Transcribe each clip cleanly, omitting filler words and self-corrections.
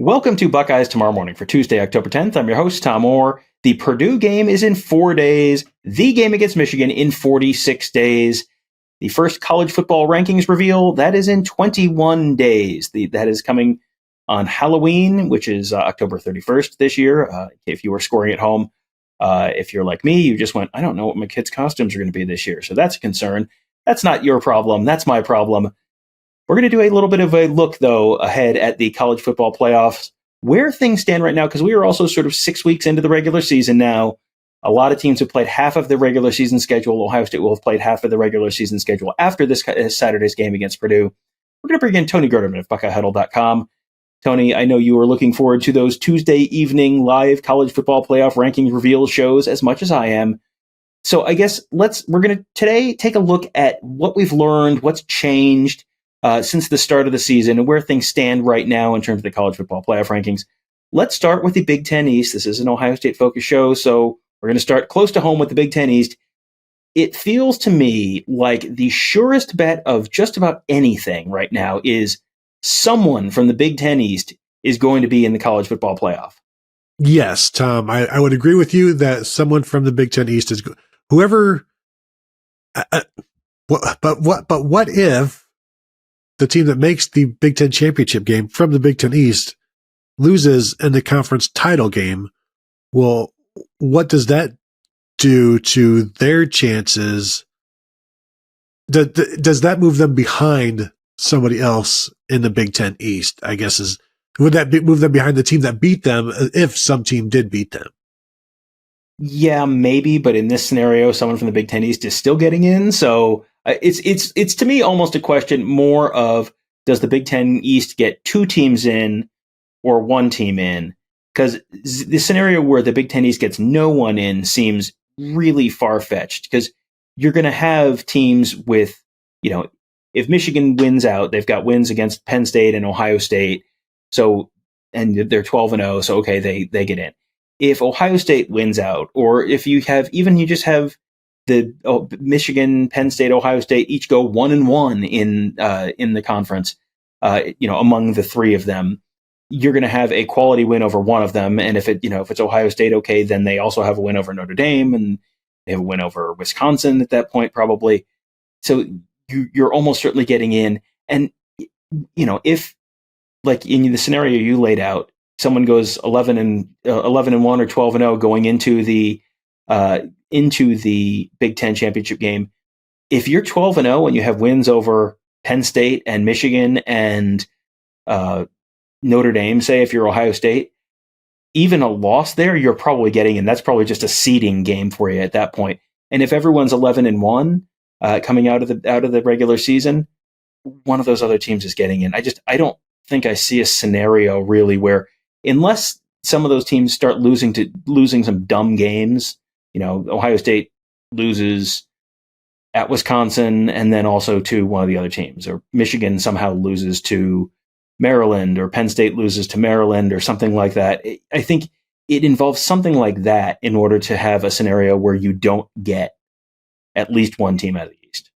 Welcome to Buckeyes Tomorrow Morning for Tuesday, October 10th. I'm your host, Tom Orr. The Purdue game is in 4 days. The game against Michigan in 46 days. The first college football rankings reveal, that is in 21 days. That is coming on Halloween, which is October 31st this year. If you were scoring at home, if you're like me, you just went, I don't know what my kids' costumes are going to be this year. So that's a concern. That's not your problem. That's my problem. We're going to do a little bit of a look, though, ahead at the college football playoffs, where things stand right now, because we are also sort of 6 weeks into the regular season now. A lot of teams have played half of the regular season schedule. Ohio State will have played half of the regular season schedule after this Saturday's game against Purdue. We're going to bring in Tony Gerdeman of BuckeyeHuddle.com. Tony, I know you are looking forward to those Tuesday evening live college football playoff rankings reveal shows as much as I am. So I guess we're going to today take a look at what we've learned, what's changed since the start of the season, and where things stand right now in terms of the college football playoff rankings. Let's start with the Big Ten East. This is an Ohio State focused show, so we're going to start close to home with the Big Ten East. It feels to me like the surest bet of just about anything right now is someone from the Big Ten East is going to be in the college football playoff. Yes, Tom, I would agree with you that someone from the Big Ten East is whoever. But what if the team that makes the Big Ten championship game from the Big Ten East loses in the conference title game? Well, what does that do to their chances? Does that move them behind somebody else in the Big Ten East? I guess would that move them behind the team that beat them if some team did beat them? Yeah, maybe, but in this scenario, someone from the Big Ten East is still getting in. So it's to me almost a question more of, does the Big Ten East get 2 teams in or 1 team in? Because the scenario where the Big Ten East gets no one in seems really far-fetched, because you're going to have teams with, if Michigan wins out, they've got wins against Penn State and Ohio State. So, and they're 12-0, so okay, they get in. If Ohio State wins out, or if you just have the Michigan, Penn State, Ohio State each go 1-1 in the conference, among the 3 of them, you're going to have a quality win over one of them. And if it's Ohio State, okay, then they also have a win over Notre Dame, and they have a win over Wisconsin at that point, probably. So you're almost certainly getting in. And if, like in the scenario you laid out, someone goes 11-1 or 12-0 going into the Big Ten championship game, if you're 12-0 and you have wins over Penn State and Michigan and Notre Dame, say, if you're Ohio State, even a loss there, you're probably getting in. That's probably just a seeding game for you at that point. And if everyone's 11-1 coming out of the regular season, one of those other teams is getting in. I don't think I see a scenario really where, unless some of those teams start losing some dumb games, Ohio State loses at Wisconsin and then also to one of the other teams, or Michigan somehow loses to Maryland, or Penn State loses to Maryland, or something like that. I think it involves something like that in order to have a scenario where you don't get at least one team out of the East.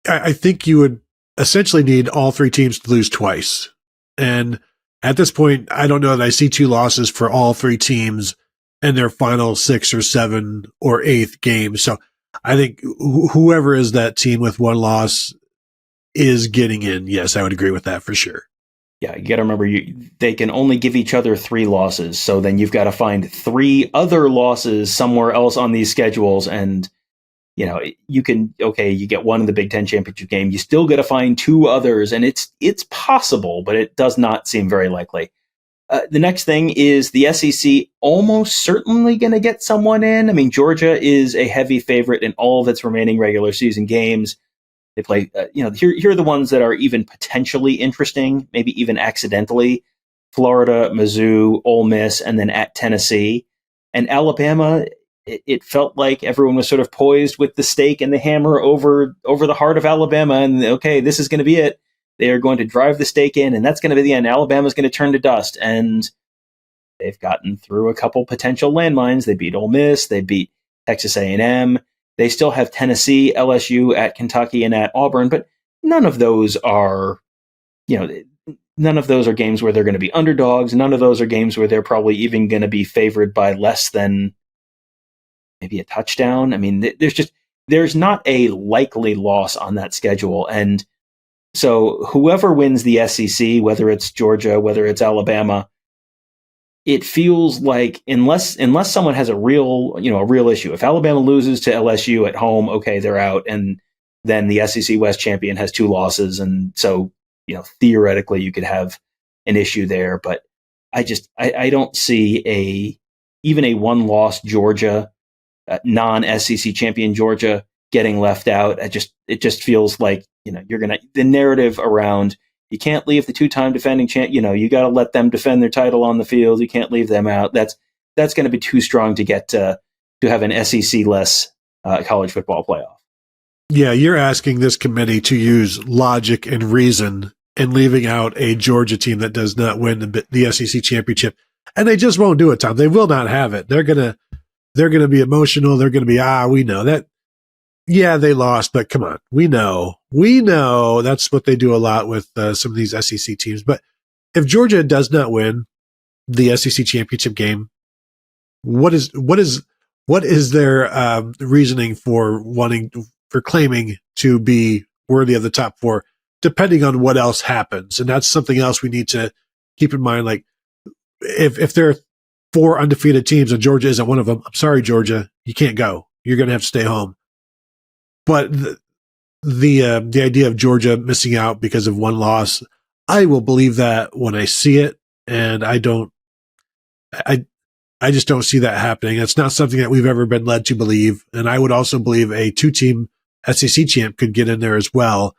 I think you would essentially need all 3 teams to lose twice. And at this point, I don't know that I see 2 losses for all 3 teams in their final 6 or 7 or 8th games. So I think whoever is that team with 1 loss is getting in. Yes, I would agree with that for sure. Yeah, you got to remember, they can only give each other 3 losses. So then you've got to find 3 other losses somewhere else on these schedules. And, you get one in the Big Ten championship game. You still got to find 2 others. And it's possible, but it does not seem very likely. The next thing is the SEC almost certainly going to get someone in. I mean, Georgia is a heavy favorite in all of its remaining regular season games. They play, here are the ones that are even potentially interesting, maybe even accidentally: Florida, Mizzou, Ole Miss, and then at Tennessee. And Alabama, it felt like everyone was sort of poised with the stake and the hammer over the heart of Alabama. And okay, this is going to be it. They are going to drive the stake in, and that's going to be the end. Alabama's going to turn to dust. And they've gotten through a couple potential landmines. They beat Ole Miss. They beat Texas A&M. They still have Tennessee, LSU, at Kentucky, and at Auburn, but none of those are, none of those are games where they're going to be underdogs. None of those are games where they're probably even going to be favored by less than maybe a touchdown. I mean, there's not a likely loss on that schedule. And so whoever wins the SEC, whether it's Georgia, whether it's Alabama, it feels like unless someone has a real issue, if Alabama loses to LSU at home, okay, they're out, and then the SEC West champion has 2 losses, and so theoretically you could have an issue there. But I don't see even a 1-loss Georgia, non-SEC champion Georgia getting left out. It just feels like the narrative around. You can't leave the 2-time defending champ. You got to let them defend their title on the field. You can't leave them out. That's going to be too strong to get to have an SEC-less college football playoff. Yeah, you're asking this committee to use logic and reason and leaving out a Georgia team that does not win the SEC championship, and they just won't do it, Tom. They will not have it. They're gonna be emotional. They're gonna be we know that. Yeah, they lost, but come on. We know that's what they do a lot with some of these SEC teams. But if Georgia does not win the SEC championship game, what is their reasoning for claiming to be worthy of the top 4, depending on what else happens? And that's something else we need to keep in mind. Like if there are 4 undefeated teams and Georgia isn't one of them, I'm sorry, Georgia, you can't go. You're going to have to stay home. But the idea of Georgia missing out because of 1 loss, I will believe that when I see it, and I just don't see that happening. It's not something that we've ever been led to believe, and I would also believe a 2-team SEC champ could get in there as well,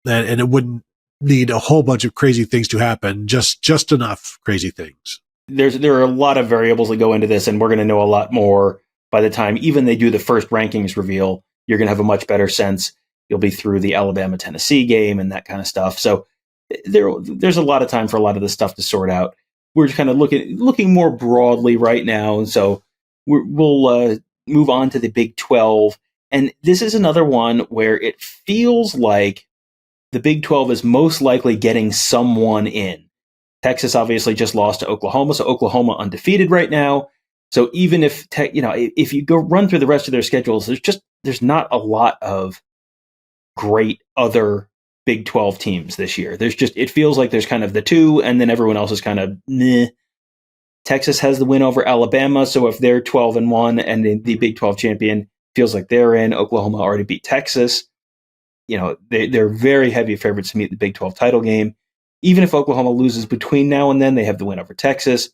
and it wouldn't need a whole bunch of crazy things to happen, just enough crazy things. There are a lot of variables that go into this, and we're going to know a lot more by the time even they do the first rankings reveal. You're going to have a much better sense. You'll be through the Alabama-Tennessee game and that kind of stuff. So there's a lot of time for a lot of this stuff to sort out. We're just kind of looking more broadly right now. And so we'll move on to the Big 12. And this is another one where it feels like the Big 12 is most likely getting someone in. Texas obviously just lost to Oklahoma, so Oklahoma undefeated right now. So even if if you go run through the rest of their schedules, there's not a lot of great other Big 12 teams this year. It feels like there's kind of the 2, and then everyone else is kind of meh. Texas has the win over Alabama, so if they're 12-1 and the Big 12 champion feels like they're in. Oklahoma already beat Texas. They're very heavy favorites to meet the Big 12 title game. Even if Oklahoma loses between now and then, they have the win over Texas.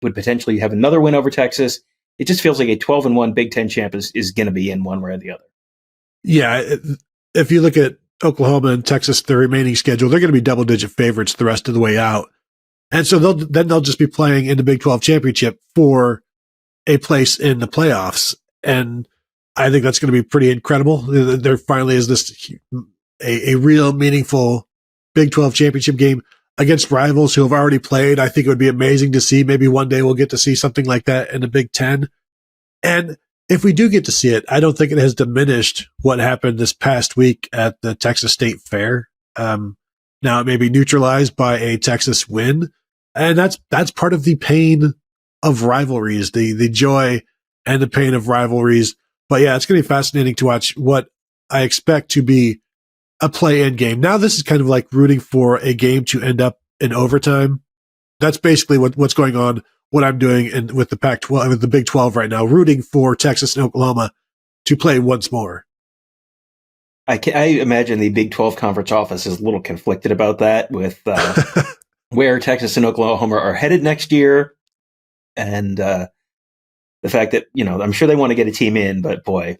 Would potentially have another win over Texas. It just feels like a 12-1 Big 10 champ is going to be in one way or the other. Yeah, if you look at Oklahoma and Texas, the remaining schedule, they're going to be double-digit favorites the rest of the way out. And so they'll just be playing in the Big 12 championship for a place in the playoffs. And I think that's going to be pretty incredible. There finally is a real meaningful Big 12 championship game against rivals who have already played. I think it would be amazing to see. Maybe one day we'll get to see something like that in the Big 10. And if we do get to see it, I don't think it has diminished what happened this past week at the Texas State Fair. Now it may be neutralized by a Texas win, and that's part of the pain of rivalries, the joy and the pain of rivalries. But yeah, it's going to be fascinating to watch what I expect to be a play-in game. Now this is kind of like rooting for a game to end up in overtime. That's basically what's going on. What I'm doing with the Pac-12, with the Big 12 right now, rooting for Texas and Oklahoma to play once more. I imagine the Big 12 conference office is a little conflicted about that with where Texas and Oklahoma are headed next year. And the fact that, I'm sure they want to get a team in, but boy,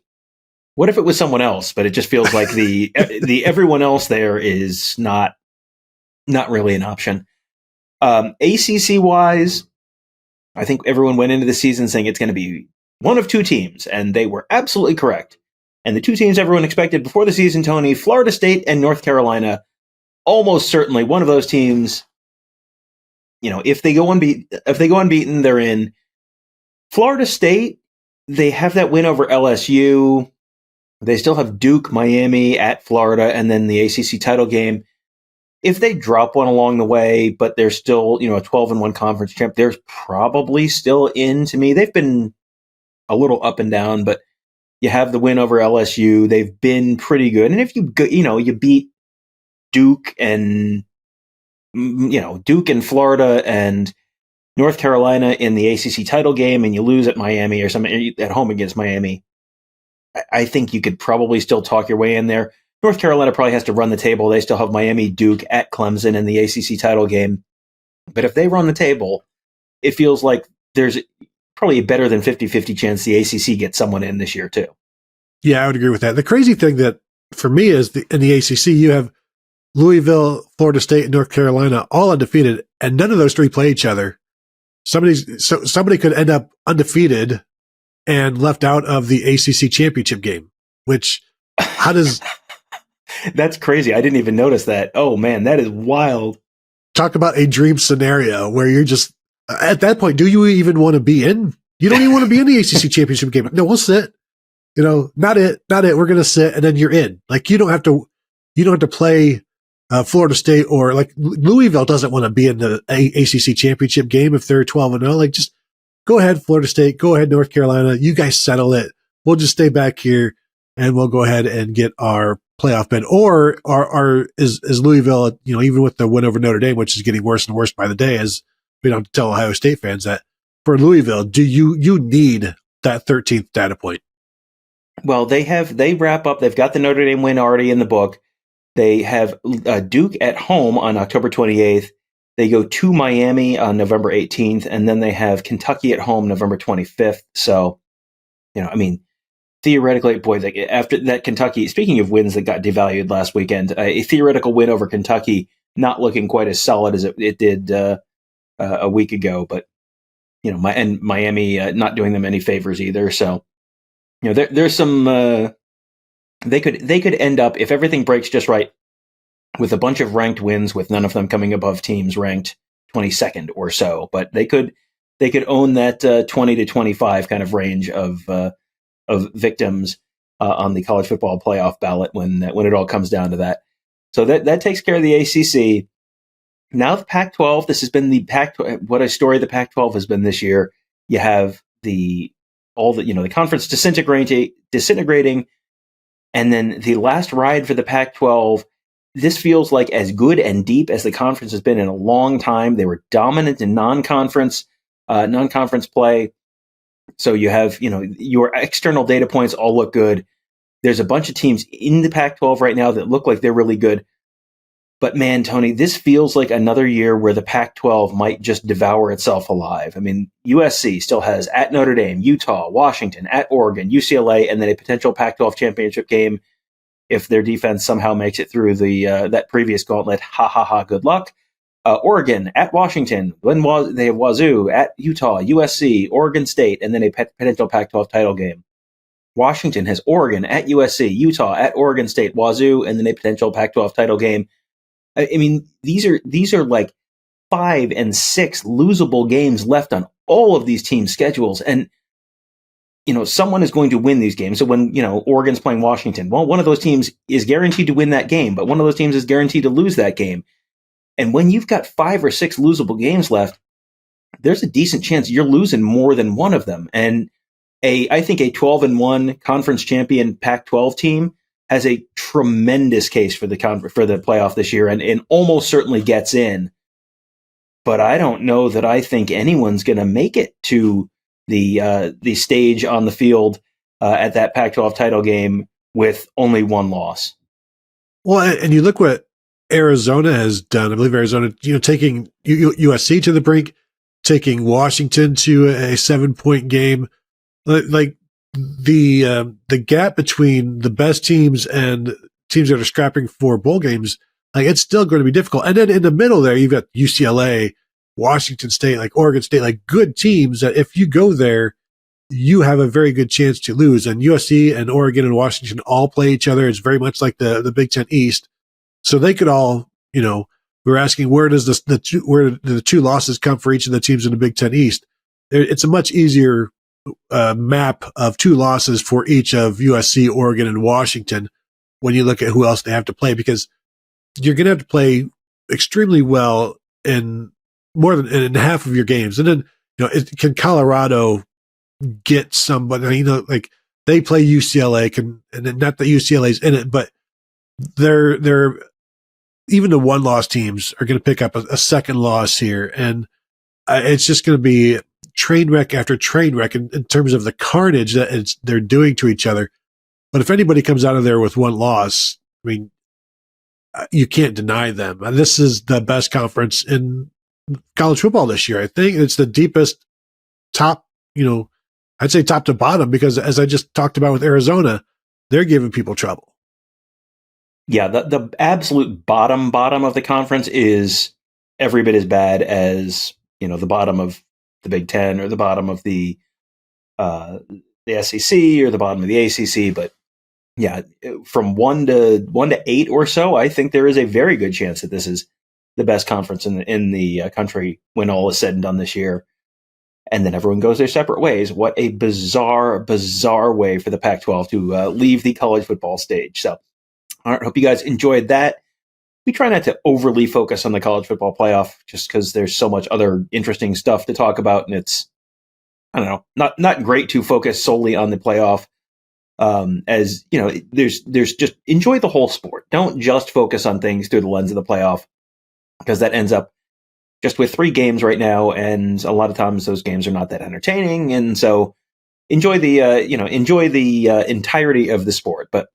what if it was someone else? But it just feels like the everyone else there is not really an option. ACC wise, I think everyone went into the season saying it's going to be one of 2 teams, and they were absolutely correct. And the 2 teams everyone expected before the season, Tony, Florida State and North Carolina, almost certainly one of those teams. If they go unbeaten, they're in. Florida State, they have that win over LSU. They still have Duke, Miami, at Florida, and then the ACC title game. if they drop one along the way, but they're still, a 12-1 conference champ, they're probably still in to me. They've been a little up and down, but you have the win over LSU. They've been pretty good. And if you beat Duke and, Duke and Florida and North Carolina in the ACC title game, and you lose at Miami or something at home against Miami, I think you could probably still talk your way in there. North Carolina probably has to run the table. They still have Miami, Duke at Clemson in the ACC title game. But if they run the table, it feels like there's probably a better than 50-50 chance the ACC gets someone in this year too. Yeah, I would agree with that. The crazy thing that for me is in the ACC, you have Louisville, Florida State, and North Carolina all undefeated, and none of those three play each other. Somebody could end up undefeated and left out of the ACC championship game, which how does... That's crazy. I didn't even notice that. Oh man, that is wild. Talk about a dream scenario where you're just, at that point, do you even want to be in? You don't even want to be in the ACC championship game. No, we'll sit. Not it. We're going to sit, and then you're in. Like, you don't have to play Florida State, or like Louisville doesn't want to be in the ACC championship game if they're 12-0. Like, just go ahead, Florida State. Go ahead, North Carolina. You guys settle it. We'll just stay back here, and we'll go ahead and get our playoff bid. Or is Louisville, even with the win over Notre Dame, which is getting worse and worse by the day, as we don't have to tell Ohio State fans that, for Louisville, do you need that 13th data point? Well, they wrap up. They've got the Notre Dame win already in the book. They have Duke at home on October 28th. They go to Miami on November 18th, and then they have Kentucky at home November 25th. So, theoretically, boy, after that Kentucky, speaking of wins that got devalued last weekend, a theoretical win over Kentucky, not looking quite as solid as it did a week ago, but and Miami not doing them any favors either. So, there's some they could end up, if everything breaks just right, with a bunch of ranked wins, with none of them coming above teams ranked 22nd or so. But they could own that 20 to 25 kind of range of victims on the college football playoff ballot when it all comes down to that. So that takes care of the ACC. Now the Pac-12. This has been the what a story the Pac-12 has been this year. You have the conference disintegrating, and then the last ride for the Pac-12. This feels like as good and deep as the conference has been in a long time. They were dominant in non-conference play. So you have, your external data points all look good. There's a bunch of teams in the Pac-12 right now that look like they're really good. But man, Tony, this feels like another year where the Pac-12 might just devour itself alive. I mean, USC still has at Notre Dame, Utah, Washington, at Oregon, UCLA, and then a potential Pac-12 championship game if their defense somehow makes it through that previous gauntlet. Ha ha ha! Good luck. Oregon at Washington. They have Wazoo at Utah, USC, Oregon State, and then a potential Pac-12 title game. Washington has Oregon at USC, Utah at Oregon State, Wazoo, and then a potential Pac-12 title game. I mean, these are like 5 and 6 losable games left on all of these teams' schedules, and someone is going to win these games. So when Oregon's playing Washington, well, one of those teams is guaranteed to win that game, but one of those teams is guaranteed to lose that game. And when you've got 5 or 6 losable games left, there's a decent chance you're losing more than one of them. And I think a 12-1 conference champion Pac-12 team has a tremendous case for the playoff this year, and almost certainly gets in. But I don't know that I think anyone's going to make it to the stage on the field at that Pac-12 title game with only one loss. Well, and you look what Arizona has done. I believe Arizona, taking USC to the brink, taking Washington to a 7-point game. Like the gap between the best teams and teams that are scrapping for bowl games, like, it's still going to be difficult. And then in the middle there, you've got UCLA, Washington State, like Oregon State, like good teams that if you go there, you have a very good chance to lose. And USC and Oregon and Washington all play each other. It's very much like the Big Ten East. So they could all, we're asking where do the 2 losses come for each of the teams in the Big Ten East? It's a much easier map of 2 losses for each of USC, Oregon, and Washington when you look at who else they have to play, because you're going to have to play extremely well in more than in half of your games. And then, can Colorado get somebody, like they play UCLA, and not that UCLA's in it, but they're even the one-loss teams are going to pick up a second loss here. And it's just going to be train wreck after train wreck in terms of the carnage that they're doing to each other. But if anybody comes out of there with one loss, I mean, you can't deny them. And this is the best conference in college football this year. I think it's the deepest top, I'd say top to bottom, because as I just talked about with Arizona, they're giving people trouble. Yeah, the absolute bottom of the conference is every bit as bad as, the bottom of the Big Ten or the bottom of the SEC or the bottom of the ACC. But yeah, from 1 to 8 or so, I think there is a very good chance that this is the best conference in the country when all is said and done this year. And then everyone goes their separate ways. What a bizarre way for the Pac-12 to leave the college football stage. So I hope you guys enjoyed that. We try not to overly focus on the college football playoff just because there's so much other interesting stuff to talk about. And it's, I don't know, not great to focus solely on the playoff. As there's just enjoy the whole sport. Don't just focus on things through the lens of the playoff, because that ends up just with 3 games right now, and a lot of times those games are not that entertaining. And so enjoy the entirety of the sport. But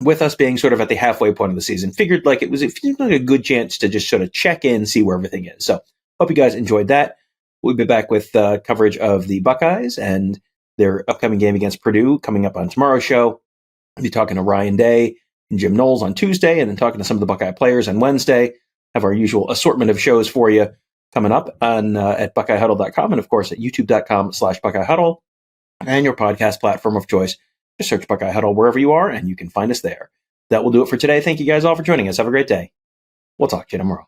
with us being sort of at the halfway point of the season, figured like it seemed like a good chance to just sort of check in, see where everything is. So hope you guys enjoyed that. We'll be back with coverage of the Buckeyes and their upcoming game against Purdue coming up on tomorrow's show. We'll be talking to Ryan Day and Jim Knowles on Tuesday, and then talking to some of the Buckeye players on Wednesday. Have our usual assortment of shows for you coming up on at BuckeyeHuddle.com, and of course at YouTube.com/BuckeyeHuddle, and your podcast platform of choice. Just search Buckeye Huddle wherever you are, and you can find us there. That will do it for today. Thank you guys all for joining us. Have a great day. We'll talk to you tomorrow.